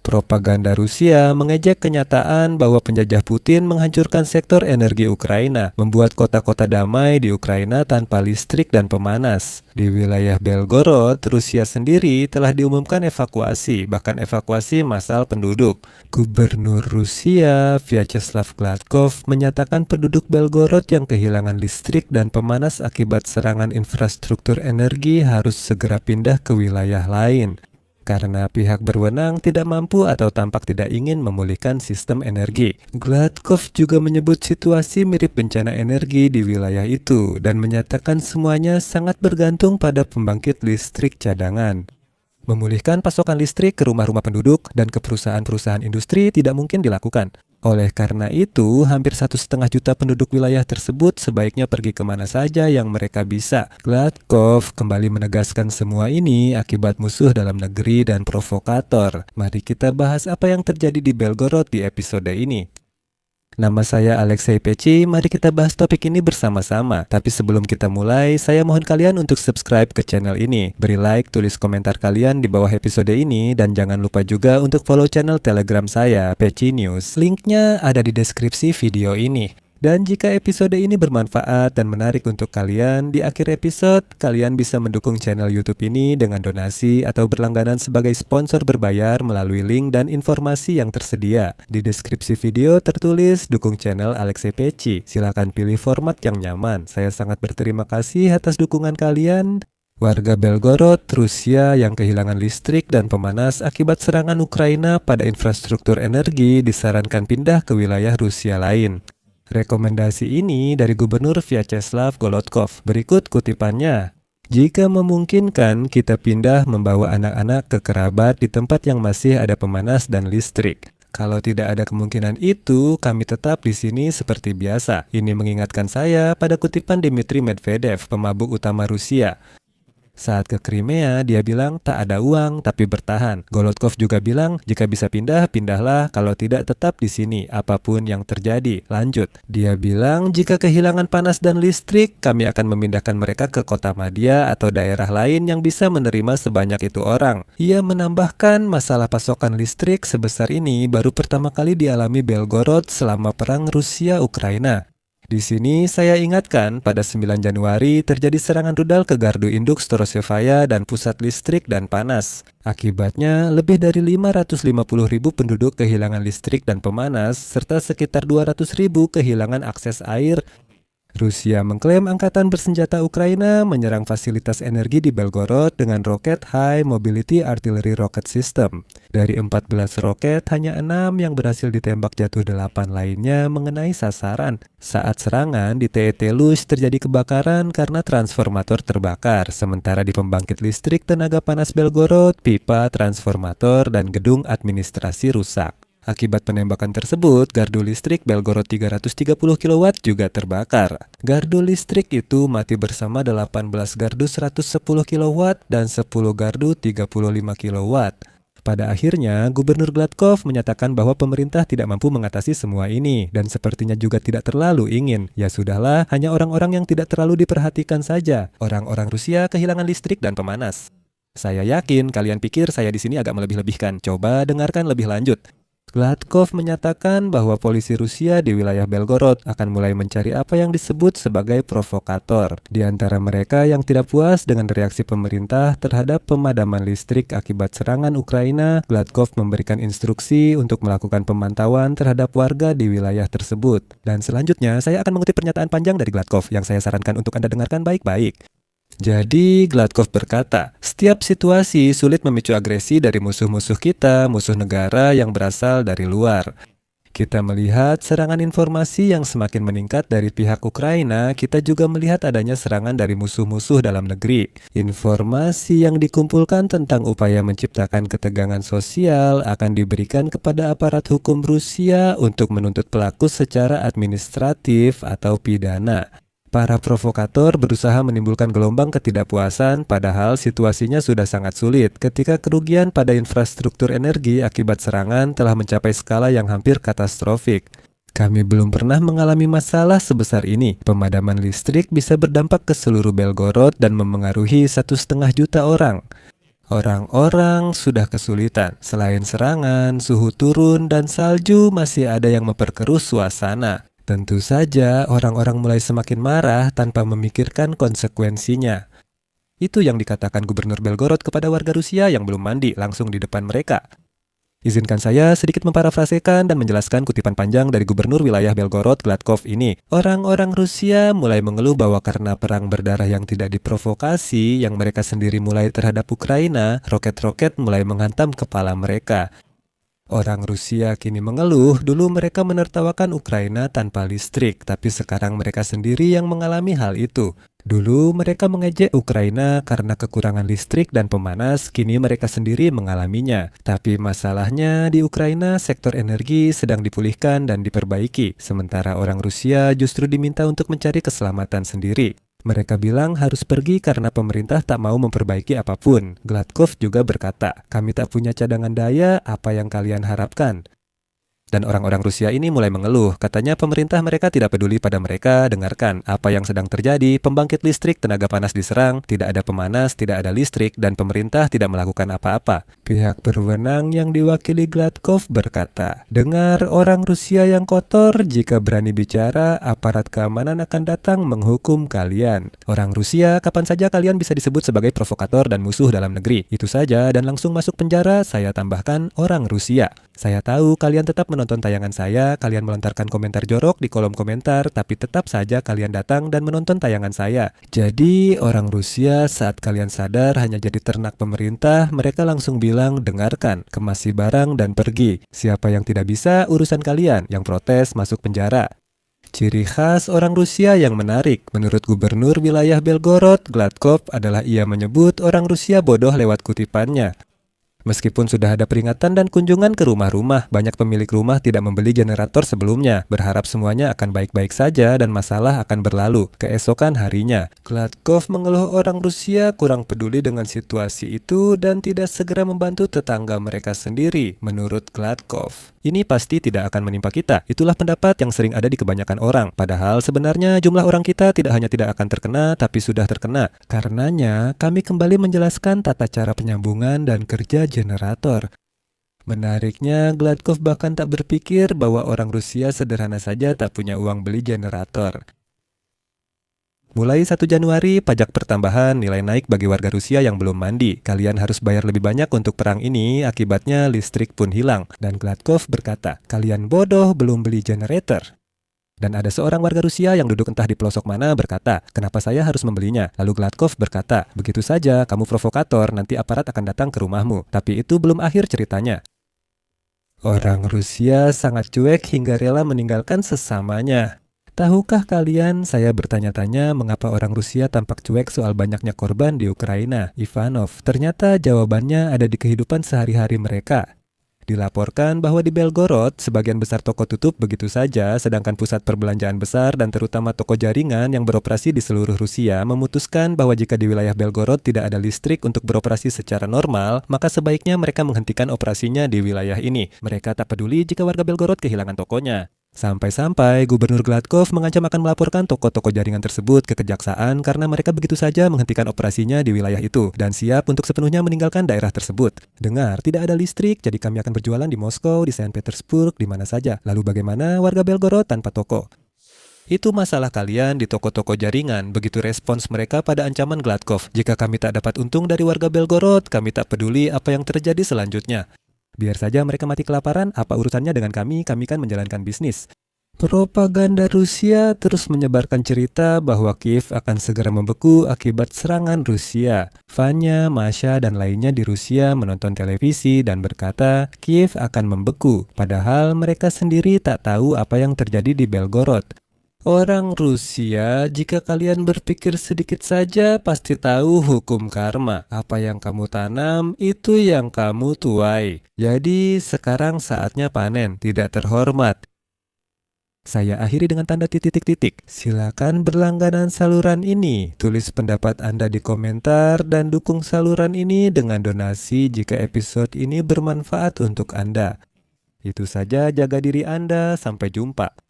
Propaganda Rusia mengejek kenyataan bahwa penjajah Putin menghancurkan sektor energi Ukraina, membuat kota-kota damai di Ukraina tanpa listrik dan pemanas. Di wilayah Belgorod, Rusia sendiri telah diumumkan evakuasi, bahkan evakuasi massal penduduk. Gubernur Rusia, Vyacheslav Gladkov, menyatakan penduduk Belgorod yang kehilangan listrik dan pemanas akibat serangan infrastruktur energi harus segera pindah ke wilayah lain, karena pihak berwenang tidak mampu atau tampak tidak ingin memulihkan sistem energi. Gladkov juga menyebut situasi mirip bencana energi di wilayah itu dan menyatakan semuanya sangat bergantung pada pembangkit listrik cadangan. Memulihkan pasokan listrik ke rumah-rumah penduduk dan ke perusahaan-perusahaan industri tidak mungkin dilakukan. Oleh karena itu, hampir 1,5 juta penduduk wilayah tersebut sebaiknya pergi kemana saja yang mereka bisa. Gladkov kembali menegaskan semua ini akibat musuh dalam negeri dan provokator. Mari kita bahas apa yang terjadi di Belgorod di episode ini. Nama saya Alexei Peci, mari kita bahas topik ini bersama-sama. Tapi sebelum kita mulai, saya mohon kalian untuk subscribe ke channel ini. Beri like, tulis komentar kalian di bawah episode ini, dan jangan lupa juga untuk follow channel Telegram saya, Peci News. Linknya ada di deskripsi video ini. Dan jika episode ini bermanfaat dan menarik untuk kalian, di akhir episode, kalian bisa mendukung channel YouTube ini dengan donasi atau berlangganan sebagai sponsor berbayar melalui link dan informasi yang tersedia. Di deskripsi video tertulis dukung channel Alexei Peci. Silakan pilih format yang nyaman. Saya sangat berterima kasih atas dukungan kalian. Warga Belgorod, Rusia yang kehilangan listrik dan pemanas akibat serangan Ukraina pada infrastruktur energi disarankan pindah ke wilayah Rusia lain. Rekomendasi ini dari Gubernur Vyacheslav Gladkov. Berikut kutipannya. Jika memungkinkan, kita pindah membawa anak-anak ke kerabat di tempat yang masih ada pemanas dan listrik. Kalau tidak ada kemungkinan itu, kami tetap di sini seperti biasa. Ini mengingatkan saya pada kutipan Dmitry Medvedev, pemabuk utama Rusia. Saat ke Crimea, dia bilang tak ada uang tapi bertahan. Gladkov juga bilang jika bisa pindah, pindahlah, kalau tidak tetap di sini, apapun yang terjadi. Lanjut, dia bilang jika kehilangan panas dan listrik, kami akan memindahkan mereka ke kota Madia atau daerah lain yang bisa menerima sebanyak itu orang. Ia menambahkan masalah pasokan listrik sebesar ini baru pertama kali dialami Belgorod selama perang Rusia-Ukraina. Di sini saya ingatkan pada 9 Januari terjadi serangan rudal ke gardu induk Storosevaya dan pusat listrik dan panas. Akibatnya lebih dari 550.000 penduduk kehilangan listrik dan pemanas serta sekitar 200.000 kehilangan akses air. Rusia mengklaim angkatan bersenjata Ukraina menyerang fasilitas energi di Belgorod dengan roket High Mobility Artillery Rocket System. Dari 14 roket, hanya 6 yang berhasil ditembak jatuh, 8 lainnya mengenai sasaran. Saat serangan di TET Luz terjadi kebakaran karena transformator terbakar, sementara di pembangkit listrik tenaga panas Belgorod, pipa, transformator, dan gedung administrasi rusak. Akibat penembakan tersebut, gardu listrik Belgorod 330 kW juga terbakar. Gardu listrik itu mati bersama 18 gardu 110 kW dan 10 gardu 35 kW. Pada akhirnya, Gubernur Gladkov menyatakan bahwa pemerintah tidak mampu mengatasi semua ini dan sepertinya juga tidak terlalu ingin. Ya sudahlah, hanya orang-orang yang tidak terlalu diperhatikan saja. Orang-orang Rusia kehilangan listrik dan pemanas. Saya yakin kalian pikir saya di sini agak melebih-lebihkan. Coba dengarkan lebih lanjut. Gladkov menyatakan bahwa polisi Rusia di wilayah Belgorod akan mulai mencari apa yang disebut sebagai provokator. Di antara mereka yang tidak puas dengan reaksi pemerintah terhadap pemadaman listrik akibat serangan Ukraina, Gladkov memberikan instruksi untuk melakukan pemantauan terhadap warga di wilayah tersebut. Dan selanjutnya, saya akan mengutip pernyataan panjang dari Gladkov yang saya sarankan untuk Anda dengarkan baik-baik. Jadi, Gladkov berkata, setiap situasi sulit memicu agresi dari musuh-musuh kita, musuh negara yang berasal dari luar. Kita melihat serangan informasi yang semakin meningkat dari pihak Ukraina, kita juga melihat adanya serangan dari musuh-musuh dalam negeri. Informasi yang dikumpulkan tentang upaya menciptakan ketegangan sosial akan diberikan kepada aparat hukum Rusia untuk menuntut pelaku secara administratif atau pidana. Para provokator berusaha menimbulkan gelombang ketidakpuasan padahal situasinya sudah sangat sulit ketika kerugian pada infrastruktur energi akibat serangan telah mencapai skala yang hampir katastrofik. Kami belum pernah mengalami masalah sebesar ini. Pemadaman listrik bisa berdampak ke seluruh Belgorod dan memengaruhi 1,5 juta orang. Orang-orang sudah kesulitan. Selain serangan, suhu turun, dan salju masih ada yang memperkeruh suasana. Tentu saja orang-orang mulai semakin marah tanpa memikirkan konsekuensinya. Itu yang dikatakan Gubernur Belgorod kepada warga Rusia yang belum mandi langsung di depan mereka. Izinkan saya sedikit memparafrasekan dan menjelaskan kutipan panjang dari Gubernur wilayah Belgorod Gladkov ini. Orang-orang Rusia mulai mengeluh bahwa karena perang berdarah yang tidak diprovokasi yang mereka sendiri mulai terhadap Ukraina, roket-roket mulai menghantam kepala mereka. Orang Rusia kini mengeluh, dulu mereka menertawakan Ukraina tanpa listrik, tapi sekarang mereka sendiri yang mengalami hal itu. Dulu mereka mengejek Ukraina karena kekurangan listrik dan pemanas, kini mereka sendiri mengalaminya. Tapi masalahnya di Ukraina sektor energi sedang dipulihkan dan diperbaiki, sementara orang Rusia justru diminta untuk mencari keselamatan sendiri. Mereka bilang harus pergi karena pemerintah tak mau memperbaiki apapun. Gladkov juga berkata, kami tak punya cadangan daya, apa yang kalian harapkan? Dan orang-orang Rusia ini mulai mengeluh, katanya pemerintah mereka tidak peduli pada mereka, dengarkan apa yang sedang terjadi, pembangkit listrik tenaga panas diserang, tidak ada pemanas, tidak ada listrik, dan pemerintah tidak melakukan apa-apa. Pihak berwenang yang diwakili Gladkov berkata, dengar orang Rusia yang kotor, jika berani bicara, aparat keamanan akan datang menghukum kalian. Orang Rusia, kapan saja kalian bisa disebut sebagai provokator dan musuh dalam negeri. Itu saja dan langsung masuk penjara, saya tambahkan orang Rusia. Saya tahu kalian tetap menonton tayangan saya, kalian melontarkan komentar jorok di kolom komentar, tapi tetap saja kalian datang dan menonton tayangan saya. Jadi orang Rusia saat kalian sadar hanya jadi ternak pemerintah, mereka langsung bilang dengarkan, kemasi barang dan pergi. Siapa yang tidak bisa, urusan kalian, yang protes masuk penjara. Ciri khas orang Rusia yang menarik, menurut Gubernur wilayah Belgorod, Gladkov adalah ia menyebut orang Rusia bodoh lewat kutipannya. Meskipun sudah ada peringatan dan kunjungan ke rumah-rumah, banyak pemilik rumah tidak membeli generator sebelumnya, berharap semuanya akan baik-baik saja dan masalah akan berlalu. Keesokan harinya, Gladkov mengeluh orang Rusia kurang peduli dengan situasi itu dan tidak segera membantu tetangga mereka sendiri, menurut Gladkov. Ini pasti tidak akan menimpa kita. Itulah pendapat yang sering ada di kebanyakan orang. Padahal sebenarnya jumlah orang kita tidak hanya tidak akan terkena, tapi sudah terkena. Karenanya, kami kembali menjelaskan tata cara penyambungan dan kerja generator. Menariknya, Gladkov bahkan tak berpikir bahwa orang Rusia sederhana saja tak punya uang beli generator. Mulai 1 Januari, pajak pertambahan nilai naik bagi warga Rusia yang belum mandi. Kalian harus bayar lebih banyak untuk perang ini, akibatnya listrik pun hilang. Dan Gladkov berkata, kalian bodoh belum beli generator. Dan ada seorang warga Rusia yang duduk entah di pelosok mana berkata, kenapa saya harus membelinya? Lalu Gladkov berkata, begitu saja, kamu provokator, nanti aparat akan datang ke rumahmu. Tapi itu belum akhir ceritanya. Orang Rusia sangat cuek hingga rela meninggalkan sesamanya. Tahukah kalian, saya bertanya-tanya mengapa orang Rusia tampak cuek soal banyaknya korban di Ukraina, Ivanov. Ternyata jawabannya ada di kehidupan sehari-hari mereka. Dilaporkan bahwa di Belgorod, sebagian besar toko tutup begitu saja, sedangkan pusat perbelanjaan besar dan terutama toko jaringan yang beroperasi di seluruh Rusia memutuskan bahwa jika di wilayah Belgorod tidak ada listrik untuk beroperasi secara normal, maka sebaiknya mereka menghentikan operasinya di wilayah ini. Mereka tak peduli jika warga Belgorod kehilangan tokonya. Sampai-sampai Gubernur Gladkov mengancam akan melaporkan toko-toko jaringan tersebut ke kejaksaan karena mereka begitu saja menghentikan operasinya di wilayah itu dan siap untuk sepenuhnya meninggalkan daerah tersebut. Dengar, tidak ada listrik, jadi kami akan berjualan di Moskow, di Saint Petersburg, di mana saja. Lalu bagaimana warga Belgorod tanpa toko? Itu masalah kalian di toko-toko jaringan, begitu respons mereka pada ancaman Gladkov. Jika kami tak dapat untung dari warga Belgorod, kami tak peduli apa yang terjadi selanjutnya. Biar saja mereka mati kelaparan, apa urusannya dengan kami kan menjalankan bisnis. Propaganda Rusia terus menyebarkan cerita bahwa Kiev akan segera membeku akibat serangan Rusia. Vanya, Masha, dan lainnya di Rusia menonton televisi dan berkata Kiev akan membeku, padahal mereka sendiri tak tahu apa yang terjadi di Belgorod. Orang Rusia, jika kalian berpikir sedikit saja pasti tahu hukum karma. Apa yang kamu tanam, itu yang kamu tuai. Jadi sekarang saatnya panen, tidak terhormat. Saya akhiri dengan tanda titik-titik. Silakan berlangganan saluran ini. Tulis pendapat Anda di komentar dan dukung saluran ini dengan donasi jika episode ini bermanfaat untuk Anda. Itu saja, jaga diri Anda. Sampai jumpa.